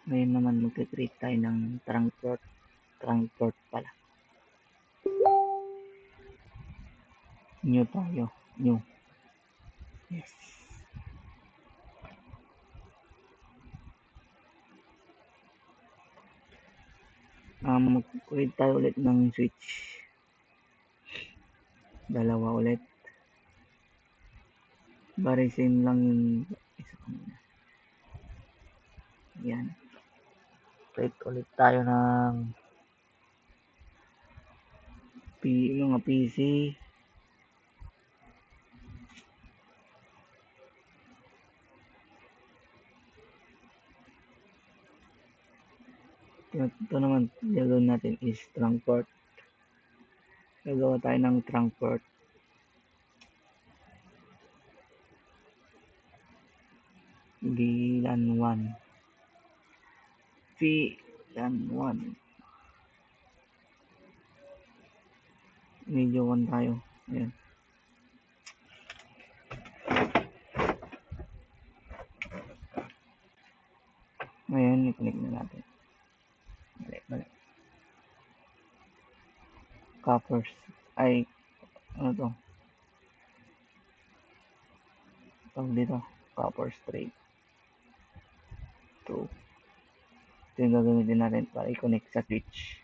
Ngayon naman magke-create tayo ng trunk port pala. New tayo. New. Yes. Mag-create tayo ulit ng switch. Dalawa ulit. Barisin lang yung isa kanina. Yan. Create ulit tayo ng mga PC. Ito naman gagawin natin is trunk port. Gagawa tayo ng trunk port. VLAN 1. VLAN 1. Medyo 1 tayo. Ayan. Ngayon, i-connect na natin. Balik. Coppers. Ay, ano to? Tawag dito. Copper straight. 2. Ito yung gagamitin natin para i-connect sa switch.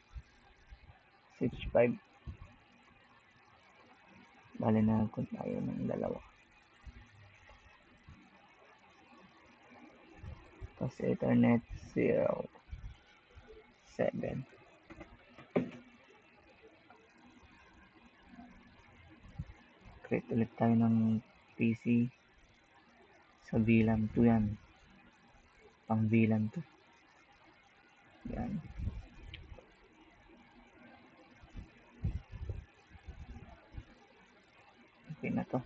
Switch 5. Bale na kung tayo ng dalawa. Tapos Ethernet 0. 7. Create ulit tayo ng PC sa VLAN 2 yan. Pang VLAN 2. Yan. Okay na to.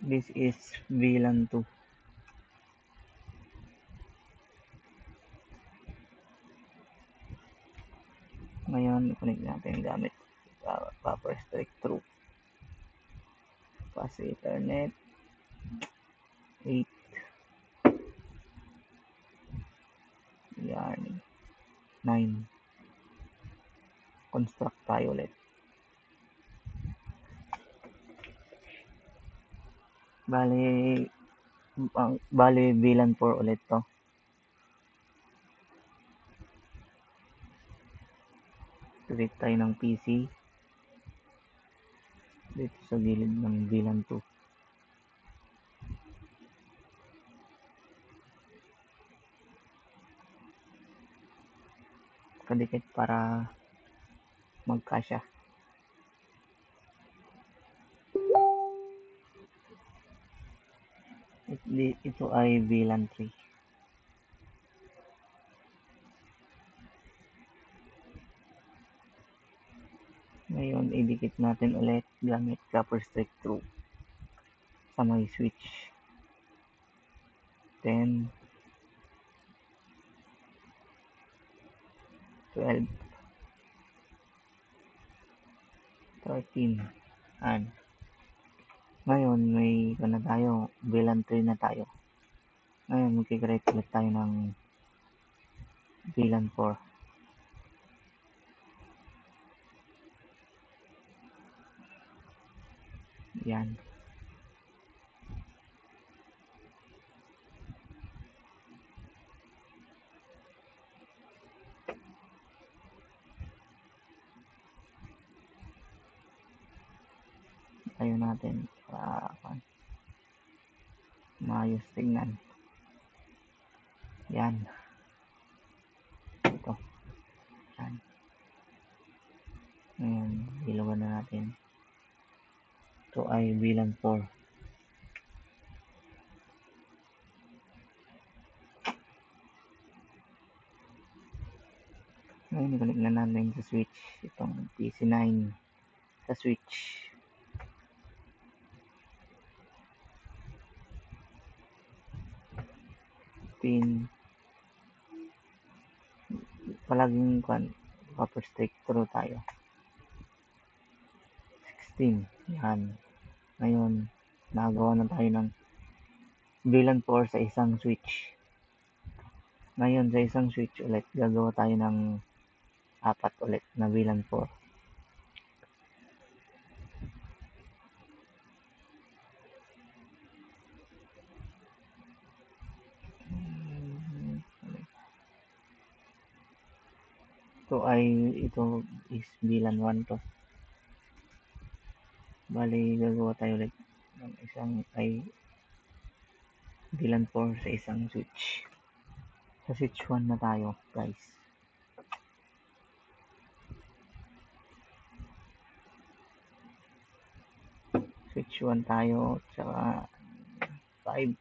This is VLAN 2. Ngayon, i-connect natin gamit copper straight through. Pass Ethernet 8. Yan. 9. Construct tayo ulit. Bali VLAN 4 ulit to. Create tayo ng PC dito sa gilid ng VLAN 2. Kadikit para magkasya. Ito ay VLAN 3. Ngayon, idikit natin ulit gamit copper straight through sa may switch. 10, 12, 13, and ngayon may na tayo, VLAN 3 na tayo. Ngayon magkikreate ulit tayo ng VLAN 4. Yan. Tayo natin para maayos tingnan. Yan. Ito. Yan. Ngayon, ilawan na natin. Ito ay VLAN 4. Ngayon, i-connect na natin sa switch. Itong PC9 sa switch. Pin. Palaging copper straight through tayo. 16. Yan. Ngayon, nagawa na tayo ng VLAN 4 sa isang switch. Ngayon, sa isang switch ulit, gagawa tayo ng apat ulit na VLAN 4. Ito is VLAN 1 to. Bali, gagawa tayo ulit ng VLAN 4 sa isang switch. Sa switch 1 na tayo, guys. Switch 1 tayo, tsaka 5.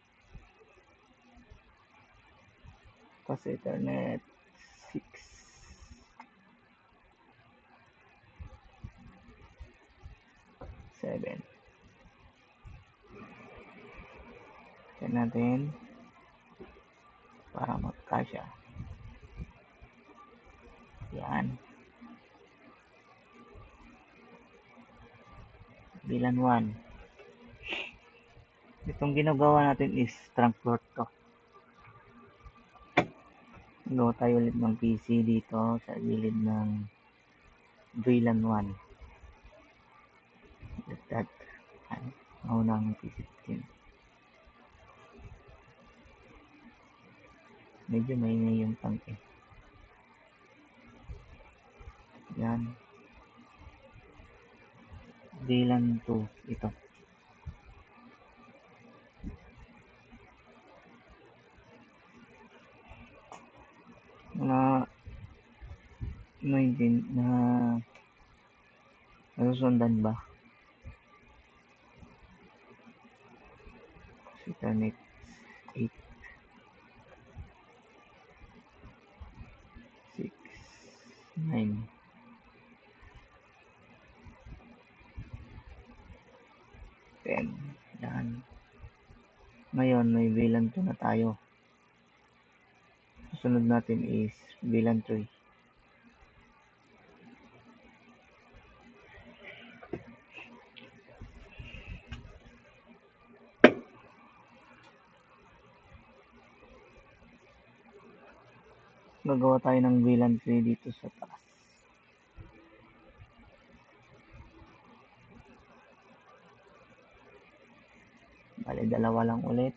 Tapos Ethernet 6. 7. Yan natin para magkasya. Yan. VLAN 1. Itong ginagawa natin is trunk port to. Gawa tayo ulit ng PC dito sa gilid ng VLAN 1. Like that. Mauna ang PC 15. Medyo maingay yung tank eh. Yan. VLAN 2. Ito. Na nasusundan ba? Ethernet 8. 6. 9. 10. Yan. Ngayon, may VLAN 2 na tayo. Susunod natin is VLAN 3. Gagawa tayo ng VLAN 3 dito sa taas. Bale, dalawa lang ulit.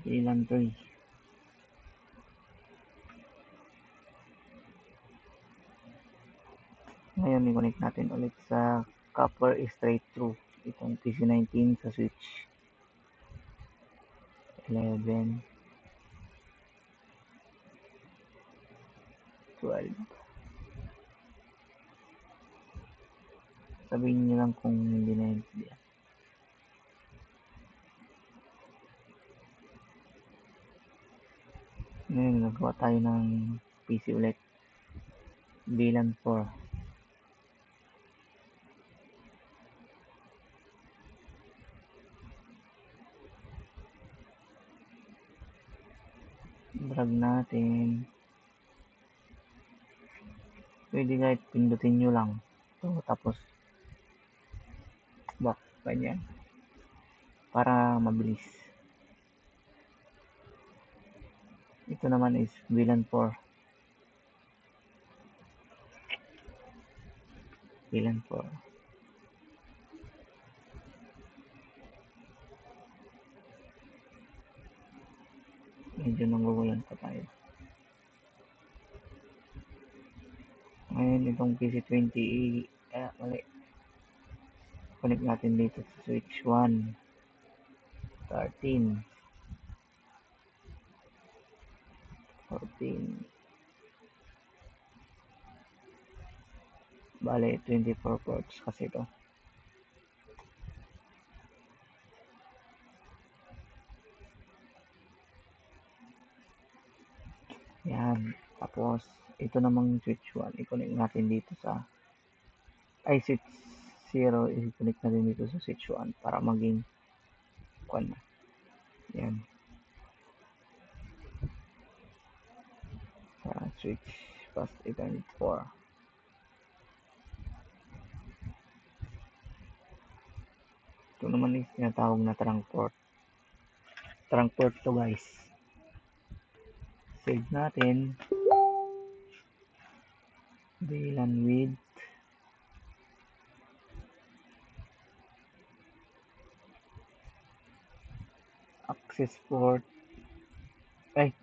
VLAN 3. Ngayon, i-connect natin ulit sa copper straight through itong PC19 sa switch 11, 12. Sabihin niyo lang kung hindi na yun. Ngayon, nagawa tayo ng PC ulit. VLAN 4. Drag natin. Pwede kahit pindutin nyo lang. So, tapos back. Ganyan. Para mabilis. Ito naman is VLAN 4. VLAN 4. Medyo nangugulan pa tayo. Ngayon, itong PC20, mali. Connect natin dito sa switch 1. 13. 14. Bale, 24 ports kasi ito. Yan. Tapos, ito namang switch 1. I-connect natin dito sa switch 0. I-connect natin dito sa switch 1 para maging kwan na. Yan. Switch past Ethernet 4. Ito naman is tinatawag na trunk port. Trunk port to guys. Save natin. VLAN with access port. Ay,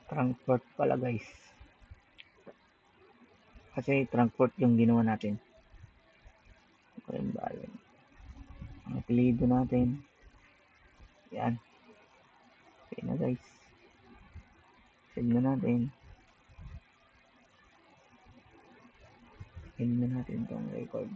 trunk port pala guys. Kasi trunk port yung ginawa natin. Okay, bali. Ang apelido natin. Yan. Okay na guys. Save na natin. End na natin itong record.